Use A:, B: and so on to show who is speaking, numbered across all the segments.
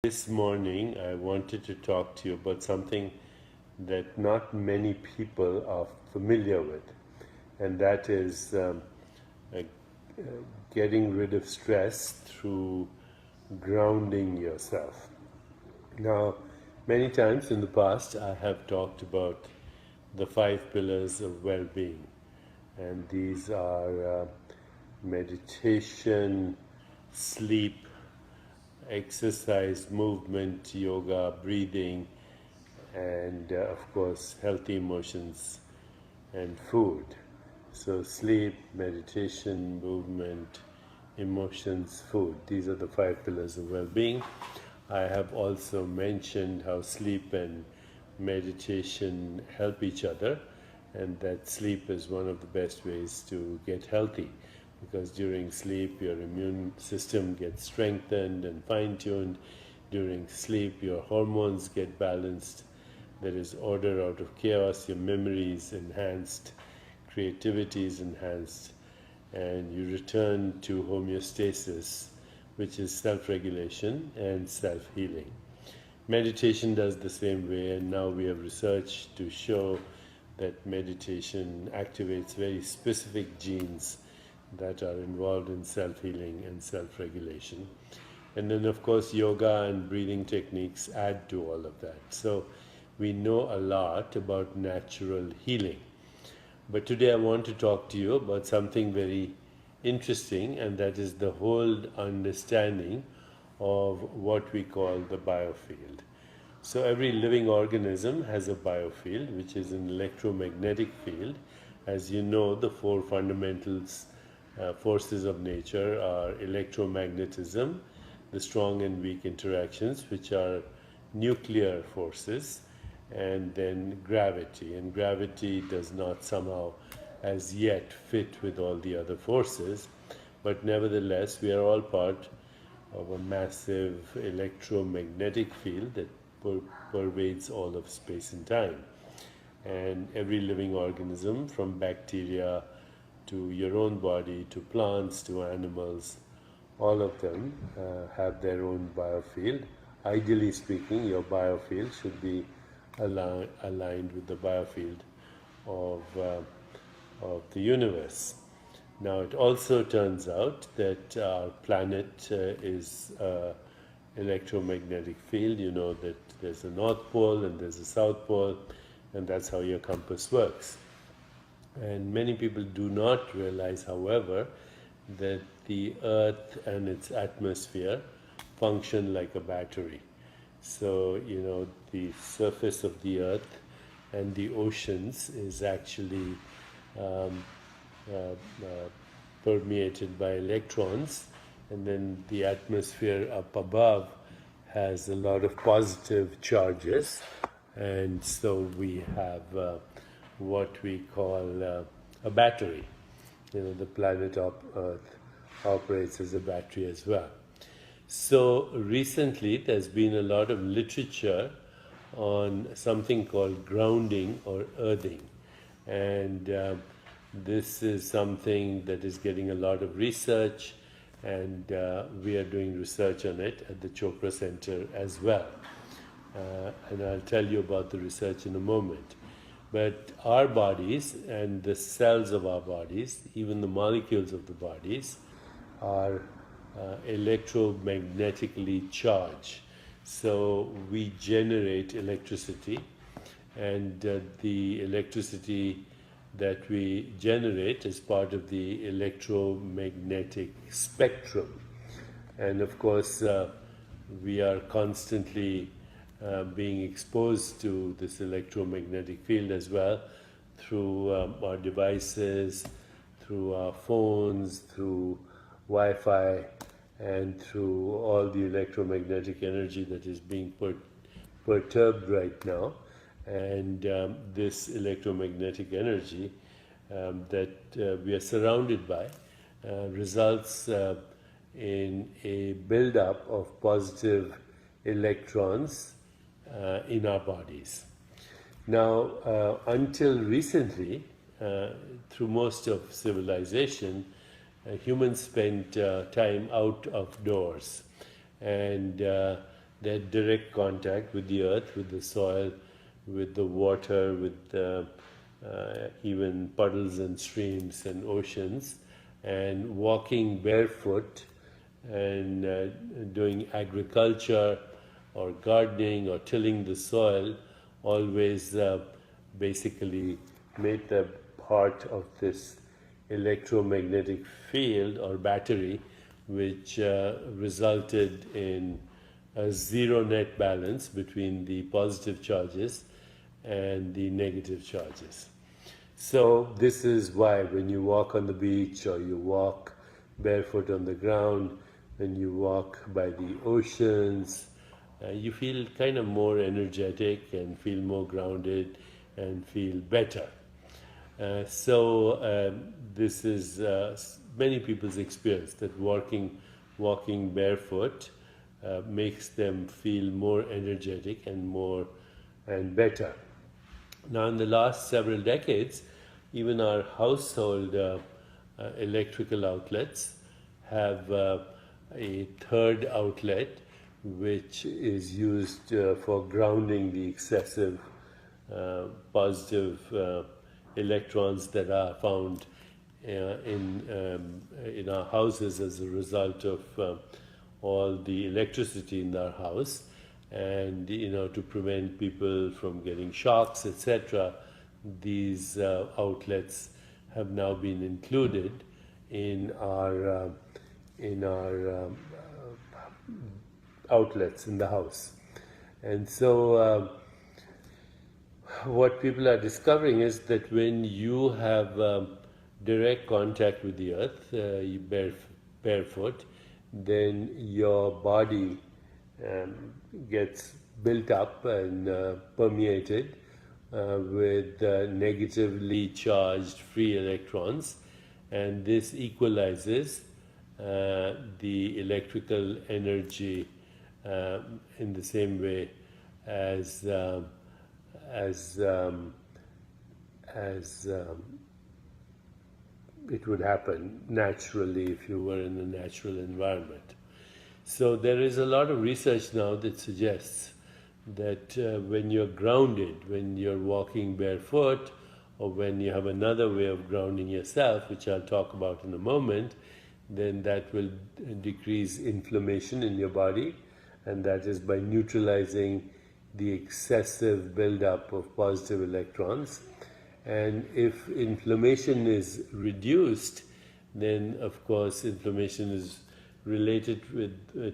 A: This morning, I wanted to talk to you about something that not many people are familiar with, and that is uh, getting rid of stress through grounding yourself. Now, many times in the past, I have talked about the 5 pillars of well being, and these are meditation, sleep, exercise, movement, yoga, breathing, and of course, healthy emotions and food. So, sleep, meditation, movement, emotions, food. These are the 5 pillars of well being. I have also mentioned how sleep and meditation help each other, and that sleep is one of the best ways to get healthy, because during sleep your immune system gets strengthened and fine-tuned. During sleep your hormones get balanced, there is order out of chaos, your memory is enhanced, creativity is enhanced, and you return to homeostasis, which is self-regulation and self-healing. Meditation does the same way, and now we have research to show that meditation activates very specific genes that are involved in self-healing and self-regulation. And then of course yoga and breathing techniques add to all of that. So we know a lot about natural healing. But today I want to talk to you about something very interesting, and that is the whole understanding of what we call the biofield. So every living organism has a biofield, which is an electromagnetic field. As you know, the four fundamentals forces of nature are electromagnetism, the strong and weak interactions, which are nuclear forces, and then gravity. And gravity does not somehow as yet fit with all the other forces, but nevertheless we are all part of a massive electromagnetic field that pervades all of space and time. And every living organism, from bacteria to your own body, to plants, to animals, all of them have their own biofield. Ideally speaking, your biofield should be aligned with the biofield of, the universe. Now, it also turns out that our planet is electromagnetic field. You know that there's a North Pole and there's a South Pole, and that's how your compass works. And many people do not realize, however, that the Earth and its atmosphere function like a battery. So, you know, the surface of the Earth and the oceans is actually permeated by electrons, and then the atmosphere up above has a lot of positive charges, and so we have what we call a battery. You know, the planet Earth operates as a battery as well. So recently there's been a lot of literature on something called grounding or earthing, and this is something that is getting a lot of research, and we are doing research on it at the Chopra Center as well. And I'll tell you about the research in a moment. But our bodies and the cells of our bodies, even the molecules of the bodies, are electromagnetically charged. So we generate electricity, and the electricity that we generate is part of the electromagnetic spectrum. And of course, we are constantly being exposed to this electromagnetic field as well through our devices, through our phones, through Wi-Fi, and through all the electromagnetic energy that is being perturbed right now. And this electromagnetic energy that we are surrounded by results in a buildup of positive electrons in our bodies. Now, until recently, through most of civilization, humans spent time out of doors, and that direct contact with the earth, with the soil, with the water, with even puddles and streams and oceans, and walking barefoot and doing agriculture or gardening or tilling the soil always basically made them part of this electromagnetic field or battery, which resulted in a zero net balance between the positive charges and the negative charges. So this is why when you walk on the beach or you walk barefoot on the ground, when you walk by the oceans, you feel kind of more energetic and feel more grounded and feel better. So this is many people's experience that walking barefoot makes them feel more energetic and better. Now, in the last several decades, even our household electrical outlets have a third outlet which is used for grounding the excessive positive electrons that are found in our houses as a result of all the electricity in our house. And to prevent people from getting shocks, etc., these outlets have now been included in our outlets in the house. And so what people are discovering is that when you have direct contact with the earth, you barefoot, then your body gets built up and permeated with negatively charged free electrons, and this equalizes the electrical energy in the same way as it would happen naturally if you were in a natural environment. So there is a lot of research now that suggests that when you're grounded, when you're walking barefoot, or when you have another way of grounding yourself, which I'll talk about in a moment, then that will decrease inflammation in your body, and that is by neutralizing the excessive buildup of positive electrons. And if inflammation is reduced, then of course inflammation is related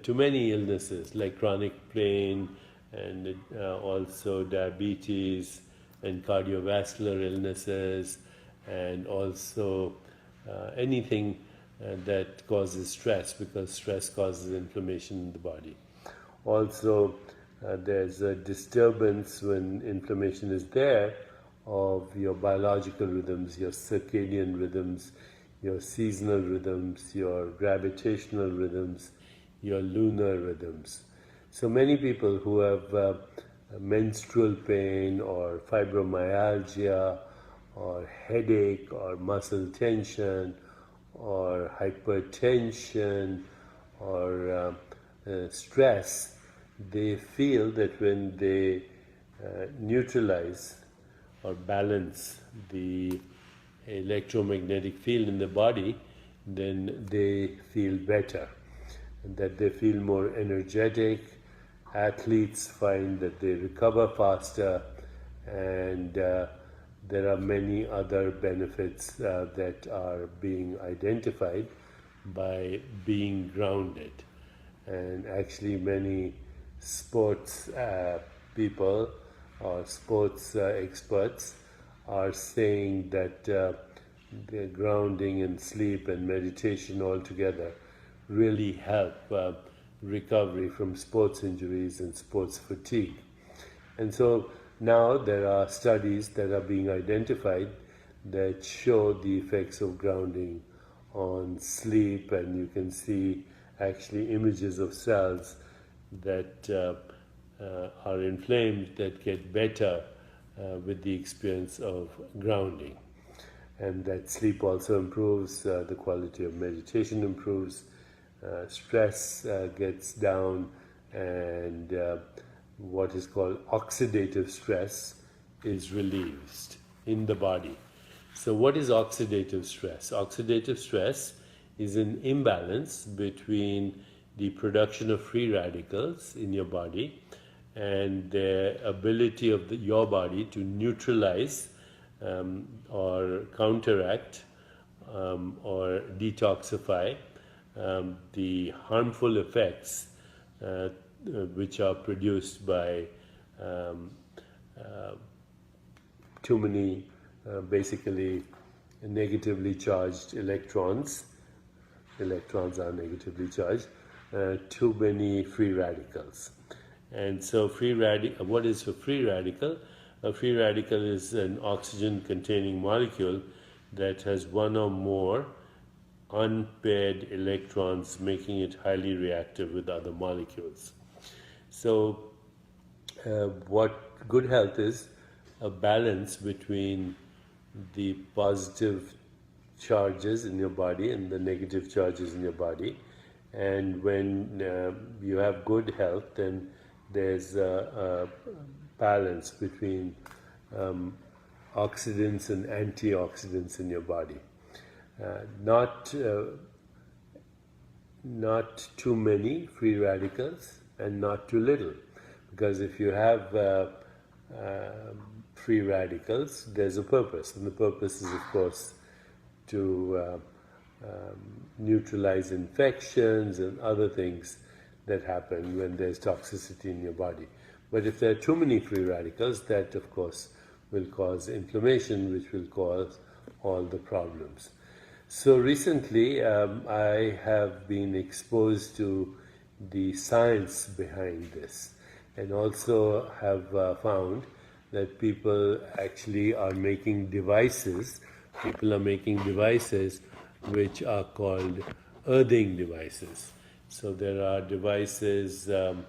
A: to many illnesses like chronic pain and also diabetes and cardiovascular illnesses, and also anything that causes stress, because stress causes inflammation in the body. Also, there's a disturbance when inflammation is there of your biological rhythms, your circadian rhythms, your seasonal rhythms, your gravitational rhythms, your lunar rhythms. So many people who have menstrual pain or fibromyalgia or headache or muscle tension or hypertension or stress, they feel that when they neutralize or balance the electromagnetic field in the body, then they feel better, and that they feel more energetic. Athletes find that they recover faster, and there are many other benefits that are being identified by being grounded. And actually many sports people or sports experts are saying that the grounding and sleep and meditation altogether really help recovery from sports injuries and sports fatigue. And so now there are studies that are being identified that show the effects of grounding on sleep, and you can see actually images of cells that are inflamed that get better with the experience of grounding. And that sleep also improves, the quality of meditation improves, stress gets down, and what is called oxidative stress is released in the body. So, what is oxidative stress? Oxidative stress is an imbalance between the production of free radicals in your body and the ability of your body to neutralize or counteract or detoxify the harmful effects which are produced by um, too many basically negatively charged electrons. Electrons are negatively charged. Too many free radicals. And so what is a free radical? A free radical is an oxygen containing molecule that has one or more unpaired electrons, making it highly reactive with other molecules. So what good health is a balance between the positive charges in your body and the negative charges in your body. And when you have good health, then there's a balance between oxidants and antioxidants in your body. Not too many free radicals and not too little, because if you have free radicals, there's a purpose, and the purpose is, of course, to neutralize infections and other things that happen when there's toxicity in your body. But if there are too many free radicals, that of course will cause inflammation, which will cause all the problems. So recently I have been exposed to the science behind this, and also have found that people actually are making devices. People are making devices which are called earthing devices. So there are devices that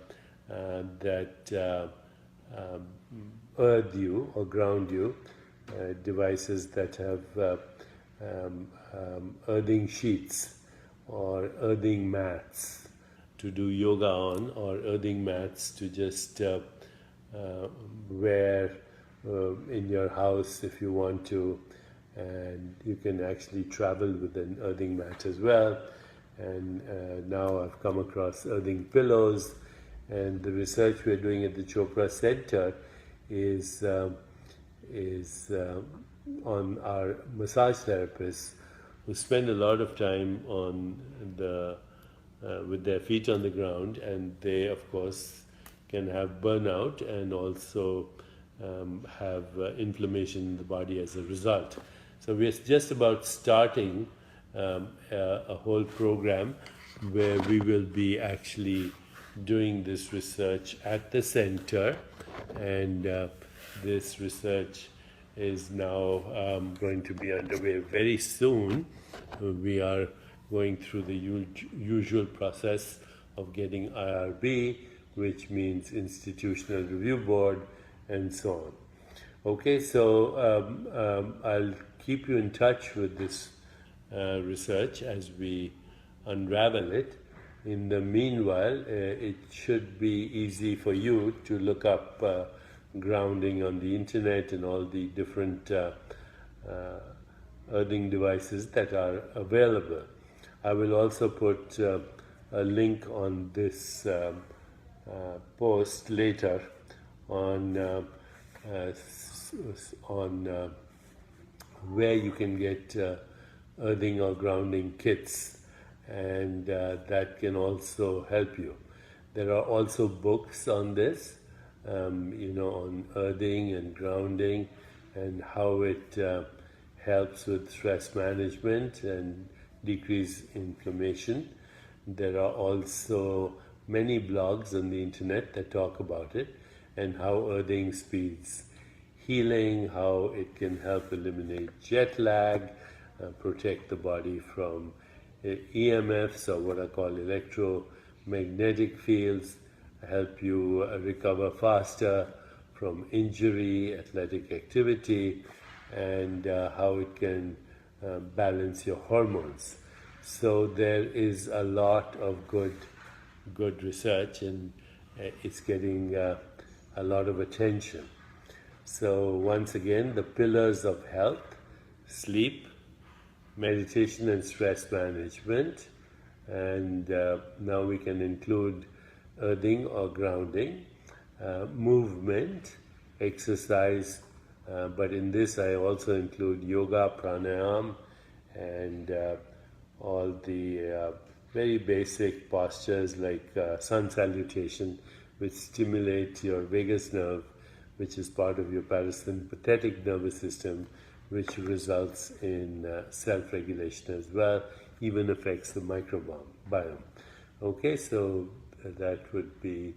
A: earth you or ground you, devices that have earthing sheets or earthing mats to do yoga on, or earthing mats to just wear in your house if you want to. And you can actually travel with an earthing mat as well. And now I've come across earthing pillows, and the research we're doing at the Chopra Center is on our massage therapists who spend a lot of time on with their feet on the ground, and they of course can have burnout and also have inflammation in the body as a result. So we're just about starting a whole program where we will be actually doing this research at the center, and this research is now going to be underway very soon. We are going through the usual process of getting IRB, which means Institutional Review Board, and so on. Okay, so I'll keep you in touch with this research as we unravel it. In the meanwhile, it should be easy for you to look up grounding on the internet and all the different earthing devices that are available. I will also put a link on this post later on where you can get earthing or grounding kits, and that can also help you. There are also books on this, on earthing and grounding and how it helps with stress management and decrease inflammation. There are also many blogs on the internet that talk about it, and how earthing speeds healing, how it can help eliminate jet lag, protect the body from EMFs, or what I call electromagnetic fields, help you recover faster from injury, athletic activity, and how it can balance your hormones. So there is a lot of good research, and it's getting a lot of attention. So once again, the pillars of health: sleep, meditation and stress management, and now we can include earthing or grounding, movement, exercise, but in this I also include yoga, pranayam, and all the very basic postures like sun salutation, which stimulate your vagus nerve, which is part of your parasympathetic nervous system, which results in self-regulation as well, even affects the microbiome. Okay, so that would be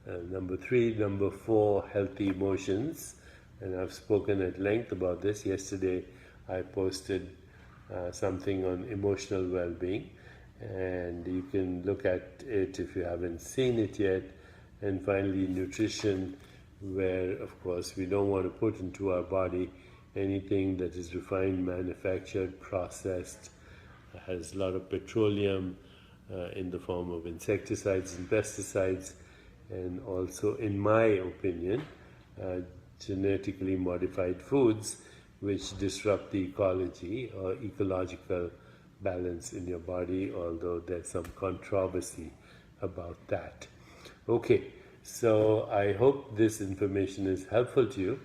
A: number 3. Number 4, healthy emotions. And I've spoken at length about this. Yesterday I posted something on emotional well-being, and you can look at it if you haven't seen it yet. And finally, nutrition, where of course we don't want to put into our body anything that is refined, manufactured, processed, has a lot of petroleum in the form of insecticides and pesticides, and also, in my opinion, genetically modified foods which disrupt the ecology or ecological balance in your body, although there's some controversy about that. Okay, so I hope this information is helpful to you.